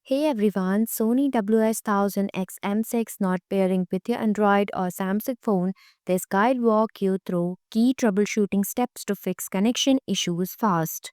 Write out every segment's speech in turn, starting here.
Hey everyone, Sony WS-1000X-M6 not pairing with your Android or Samsung phone. This guide walk you through key troubleshooting steps to fix connection issues fast.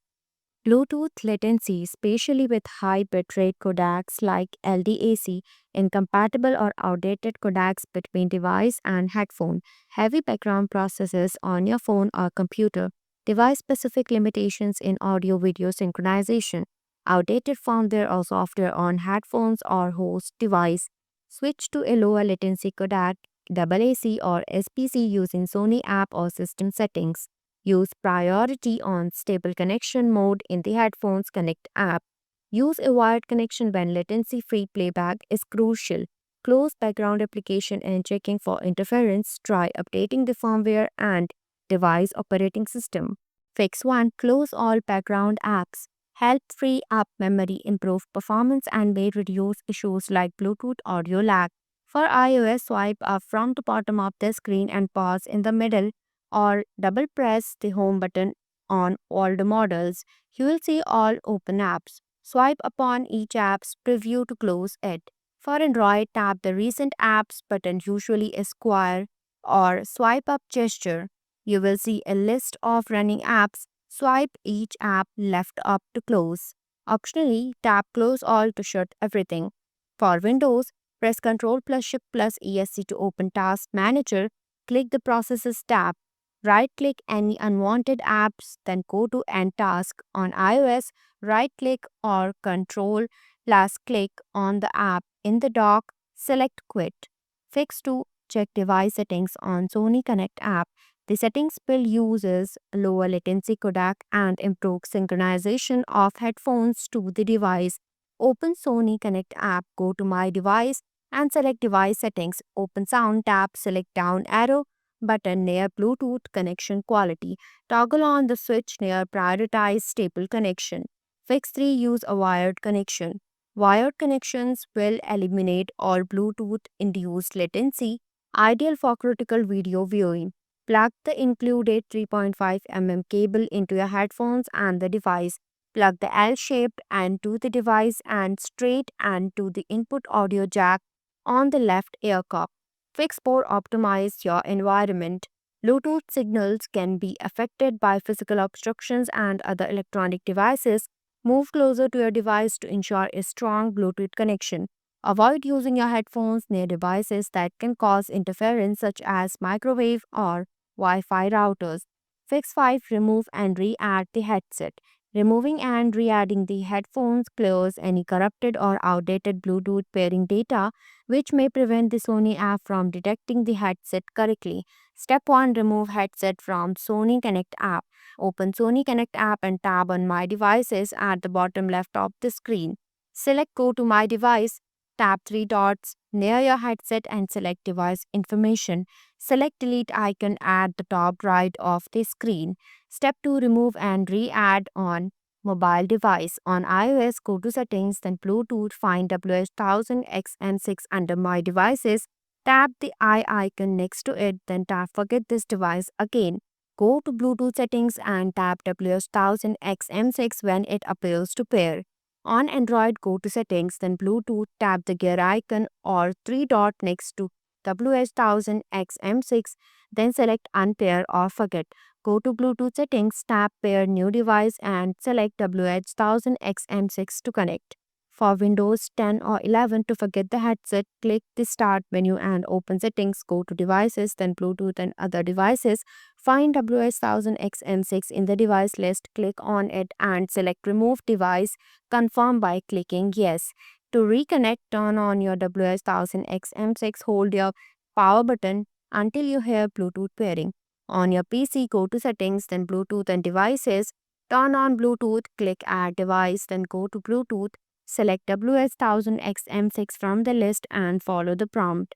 Bluetooth latency, especially with high bitrate codecs like LDAC, incompatible or outdated codecs between device and headphone, heavy background processes on your phone or computer, device specific limitations in audio video synchronization, outdated firmware or software on headphones or host device. Switch to a lower latency codec, AAC or SPC using Sony app or system settings. Use priority on stable connection mode in the Headphones Connect app. Use a wired connection when latency free playback is crucial. Close background application and checking for interference. Try updating the firmware and device operating system. Fix 1. Close all background apps. Help free up memory, improve performance, and may reduce issues like Bluetooth audio lag. For iOS, swipe up from the bottom of the screen and pause in the middle or double press the home button on all the models. You will see all open apps. Swipe upon each app's preview to close it. For Android, tap the recent apps button, usually a square or swipe up gesture. You will see a list of running apps. Swipe each app left up to close. Optionally, tap close all to shut everything. For Windows, press Ctrl plus Shift plus ESC to open Task Manager. Click the Processes tab. Right click any unwanted apps, then go to End Task. On iOS, right click or Control plus click on the app in the dock, select Quit. Fix 2. Check device settings on Sony Connect app. The settings will uses lower latency codec and improve synchronization of headphones to the device. Open Sony Connect app, go to My Device and select Device Settings. Open Sound tab, select down arrow button near Bluetooth connection quality. Toggle on the switch near prioritize stable connection. Fix 3. Use a wired connection. Wired connections will eliminate all Bluetooth induced latency, ideal for critical video viewing. Plug the included 3.5 mm cable into your headphones and the device. Plug the L-shaped end to the device and straight end to the input audio jack on the left ear cup. Fix 4. Optimize your environment. Bluetooth signals can be affected by physical obstructions and other electronic devices. Move closer to your device to ensure a strong Bluetooth connection. Avoid using your headphones near devices that can cause interference, such as microwave or Wi Fi routers. Fix 5. Remove and re add the headset. Removing and re adding the headphones clears any corrupted or outdated Bluetooth pairing data, which may prevent the Sony app from detecting the headset correctly. Step 1. Remove headset from Sony Connect app. Open Sony Connect app and tab on My Devices at the bottom left of the screen. Select Go to My Device. Tap 3 dots near your headset and select Device Information. Select Delete icon at the top right of the screen. Step 2. Remove and re-add on mobile device. On iOS, go to Settings, then Bluetooth, find WS1000XM6 under My Devices. Tap the eye icon next to it, then tap Forget this device again. Go to Bluetooth settings and tap WS1000XM6 when it appears to pair. On Android, go to Settings, then Bluetooth, tap the gear icon or 3 dot next to WS1000XM6, then select Unpair or Forget. Go to Bluetooth settings, tap Pair New Device and select WH1000XM6 to connect. For Windows 10 or 11 to forget the headset, click the Start menu and open Settings. Go to Devices, then Bluetooth and other devices. Find WH1000XM6 in the device list, click on it and select Remove Device. Confirm by clicking Yes. To reconnect, turn on your WH1000XM6, hold your power button until you hear Bluetooth pairing. On your PC, go to Settings, then Bluetooth and Devices. Turn on Bluetooth, click Add Device, then go to Bluetooth. Select WS1000XM6 from the list and follow the prompt.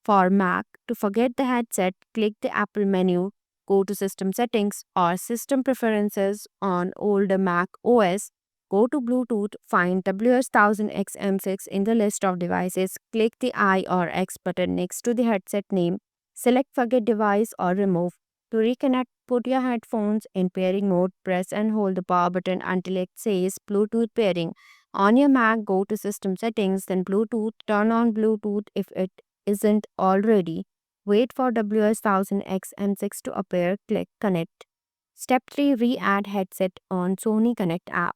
For Mac, to forget the headset, click the Apple menu, go to System Settings or System Preferences on older Mac OS. Go to Bluetooth, find WS1000XM6 in the list of devices, click the I or X button next to the headset name, select Forget Device or Remove. To reconnect, put your headphones in pairing mode, press and hold the power button until it says Bluetooth pairing. On your Mac, go to System Settings, then Bluetooth. Turn on Bluetooth if it isn't already. Wait for WS1000X M6 to appear. Click Connect. Step 3. Re-add headset on Sony Connect app.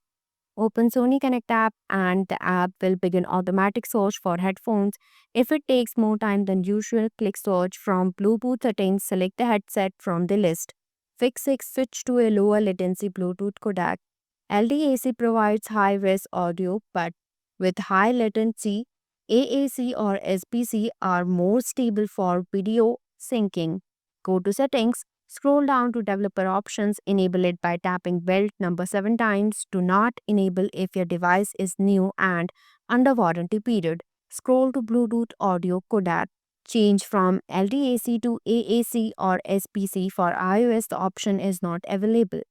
Open Sony Connect app and the app will begin automatic search for headphones. If it takes more time than usual, click search from Bluetooth settings, select the headset from the list. Fix 6. Switch to a lower latency Bluetooth codec. LDAC provides high-res audio but with high latency. AAC or SBC are more stable for video syncing. Go to Settings, scroll down to Developer Options, enable it by tapping belt number 7 times. Do not enable if your device is new and under warranty period. Scroll to Bluetooth audio codec. Change from LDAC to AAC or SBC. For iOS, the option is not available.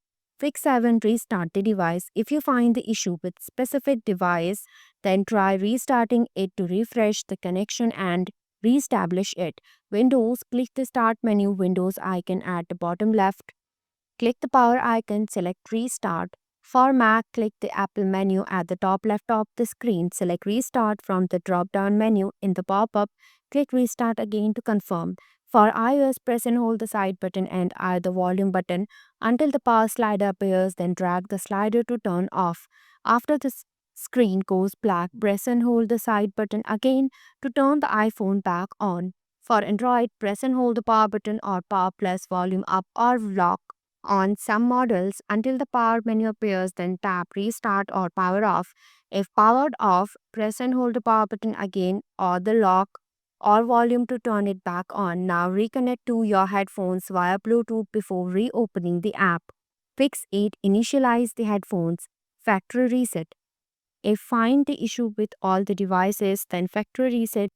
Fix 7. Restart the device. If you find the issue with specific device, then try restarting it to refresh the connection and reestablish it. Windows, click the Start menu Windows icon at the bottom left. Click the power icon, select Restart. For Mac, click the Apple menu at the top left of the screen. Select Restart from the drop-down menu. In the pop-up, click Restart again to confirm. For iOS, press and hold the side button and the volume button until the power slider appears, then drag the slider to turn off. After the screen goes black, press and hold the side button again to turn the iPhone back on. For Android, press and hold the power button or power plus volume up or lock on some models until the power menu appears, then tap restart or power off. If powered off, press and hold the power button again or the lock or volume to turn it back on. Now reconnect to your headphones via Bluetooth before reopening the app. Fix 8. Initialize the headphones. Factory reset. If find the issue with all the devices, then factory reset.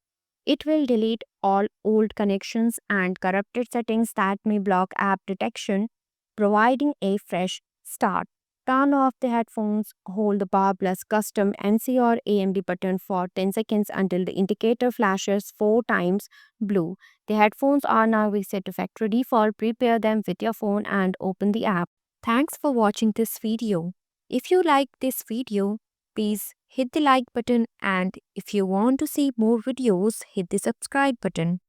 It will delete all old connections and corrupted settings that may block app detection, providing a fresh start. Turn off the headphones, hold the power plus custom NC or AMD button for 10 seconds until the indicator flashes 4 times blue. The headphones are now reset to factory default. Prepare them with your phone and open the app. Thanks for watching this video. If you like this video, please hit the like button, and if you want to see more videos, hit the subscribe button.